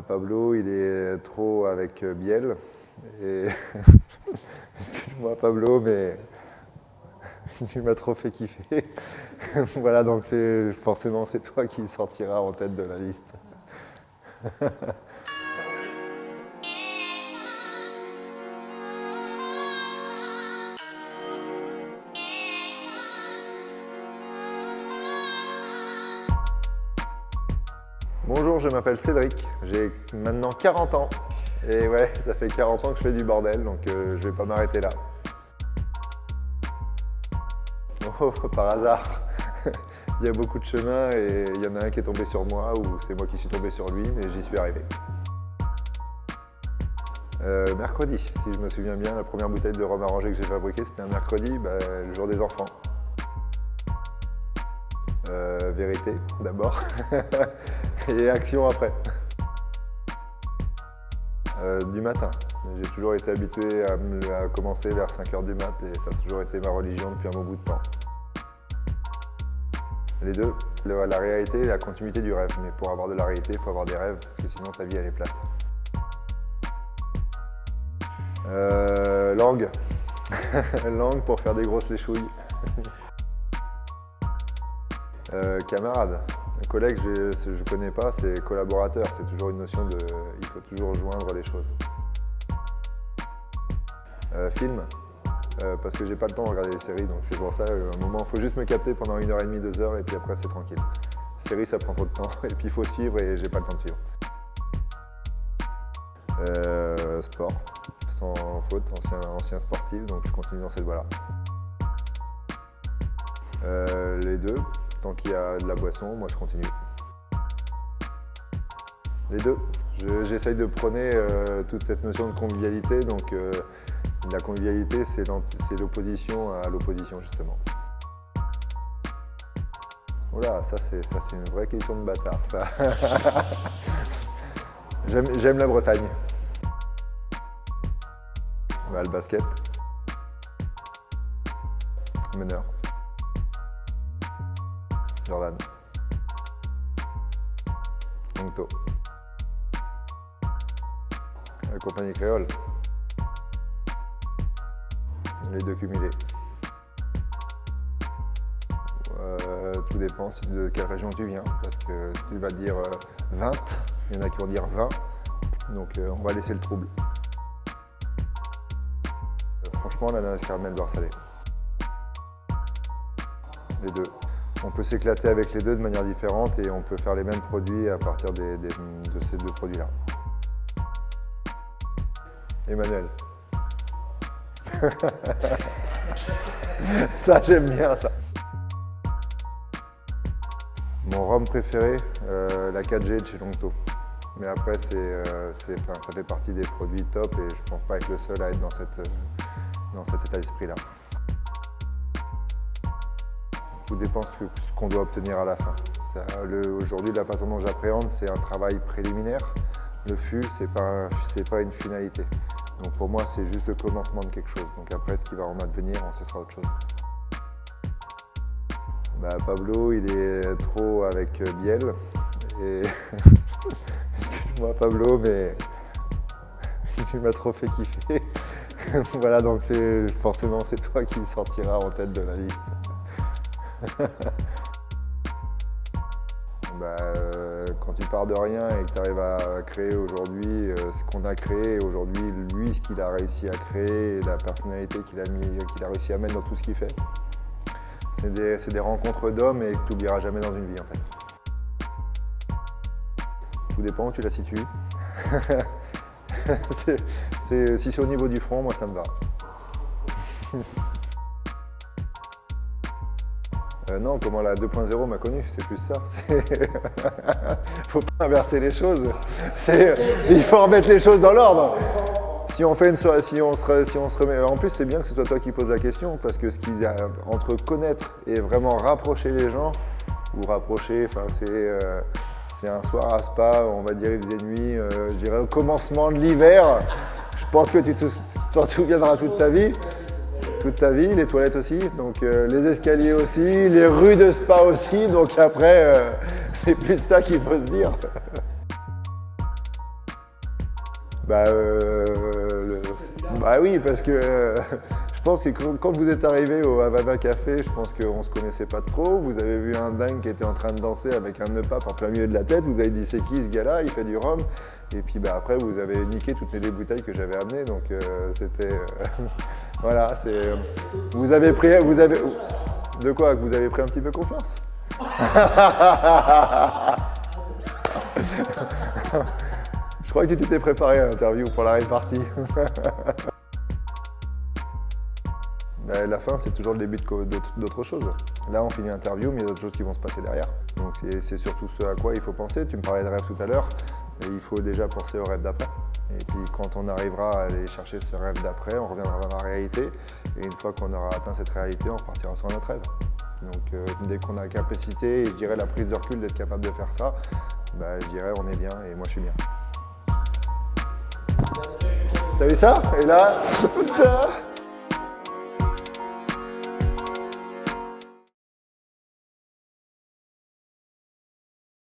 Pablo, il est trop avec Biel. Et excuse-moi Pablo, mais tu m'as trop fait kiffer. Voilà, donc forcément c'est toi qui sortira en tête de la liste. Bonjour, je m'appelle Cédric, j'ai maintenant 40 ans. Et ouais, ça fait 40 ans que je fais du bordel, donc je vais pas m'arrêter là. Oh, par hasard, il y a beaucoup de chemins et il y en a un qui est tombé sur moi ou c'est moi qui suis tombé sur lui, mais j'y suis arrivé. Mercredi, si je me souviens bien, la première bouteille de rhum arrangé que j'ai fabriquée, c'était un mercredi, le jour des enfants. Vérité d'abord et action après. Du matin. J'ai toujours été habitué à commencer vers 5 h du mat et ça a toujours été ma religion depuis un bon bout de temps. Les deux, la réalité et la continuité du rêve. Mais pour avoir de la réalité, il faut avoir des rêves parce que sinon ta vie elle est plate. Langue. Langue pour faire des grosses léchouilles. Camarade. Un collègue, je ne connais pas, c'est collaborateur. C'est toujours une notion de... Il faut toujours joindre les choses. Film. Parce que j'ai pas le temps de regarder les séries, donc c'est pour ça, à un moment, il faut juste me capter pendant 1h30, 2 heures, et puis après c'est tranquille. Série, ça prend trop de temps, et puis il faut suivre, et j'ai pas le temps de suivre. Sport, sans faute, ancien sportif, donc je continue dans cette voie-là. Les deux, tant qu'il y a de la boisson, moi je continue. Les deux. J'essaye de prôner toute cette notion de convivialité, donc la convivialité c'est l'opposition à l'opposition justement. Oula, ça c'est une vraie question de bâtard ça. J'aime la Bretagne. Le basket. Meneur. Jordan. Ongto. La compagnie créole. Les deux cumulés. Tout dépend de quelle région tu viens, parce que tu vas dire 20, il y en a qui vont dire 20, donc on va laisser le trouble. Franchement, l'ananas caramel beurre salé. Les deux. On peut s'éclater avec les deux de manière différente et on peut faire les mêmes produits à partir de ces deux produits-là. Emmanuel. Ça, j'aime bien ça. Mon rhum préféré, la 4G de chez Longto. Mais après, ça fait partie des produits top et je pense pas être le seul à être dans cet état d'esprit-là. Tout dépend de ce qu'on doit obtenir à la fin. Aujourd'hui, la façon dont j'appréhende, c'est un travail préliminaire. Le fût, c'est pas une finalité. Donc pour moi, c'est juste le commencement de quelque chose. Donc après, ce qui va en advenir, ce sera autre chose. Pablo, il est trop avec Biel. Et excuse-moi Pablo, mais tu m'as trop fait kiffer. Voilà, donc forcément c'est toi qui sortira en tête de la liste. Quand tu pars de rien et que tu arrives à créer aujourd'hui ce qu'on a créé, aujourd'hui lui ce qu'il a réussi à créer, et la personnalité qu'il a réussi à mettre dans tout ce qu'il fait, c'est des rencontres d'hommes et que tu n'oublieras jamais dans une vie en fait. Tout dépend où tu la situes. Si c'est au niveau du front, moi ça me va. Non, comment la 2.0 m'a connu, c'est plus ça. Faut pas inverser les choses. Il faut remettre les choses dans l'ordre. Si on fait une soirée, si on se remet. En plus, c'est bien que ce soit toi qui poses la question, parce que ce qui entre connaître et vraiment rapprocher les gens, ou rapprocher, enfin c'est un soir à Spa, on va dire il faisait nuit, je dirais au commencement de l'hiver. Je pense que tu t'en souviendras toute ta vie. Toute ta vie, les toilettes aussi, donc les escaliers aussi, les rues de Spa aussi, donc après, c'est plus ça qu'il faut se dire. Bah, bah oui, parce que je pense que quand vous êtes arrivé au Havana Café, je pense qu'on ne se connaissait pas trop. Vous avez vu un dingue qui était en train de danser avec un nœud pape en plein milieu de la tête. Vous avez dit c'est qui ce gars-là? Il fait du rhum. Et puis bah, après, vous avez niqué toutes les deux bouteilles que j'avais amenées. Donc c'était. Voilà, c'est. Vous avez pris. De quoi? Que vous avez pris un petit peu confiance? Je crois que tu t'étais préparé à l'interview pour la répartie. Ben, la fin, c'est toujours le début d'autre chose. Là, on finit l'interview, mais il y a d'autres choses qui vont se passer derrière. Donc c'est surtout ce à quoi il faut penser. Tu me parlais de rêve tout à l'heure, et il faut déjà penser au rêve d'après. Et puis quand on arrivera à aller chercher ce rêve d'après, on reviendra dans la réalité. Et une fois qu'on aura atteint cette réalité, on repartira sur notre rêve. Donc dès qu'on a la capacité, et je dirais la prise de recul d'être capable de faire ça, ben, je dirais on est bien et moi je suis bien. T'as vu ça? Et là,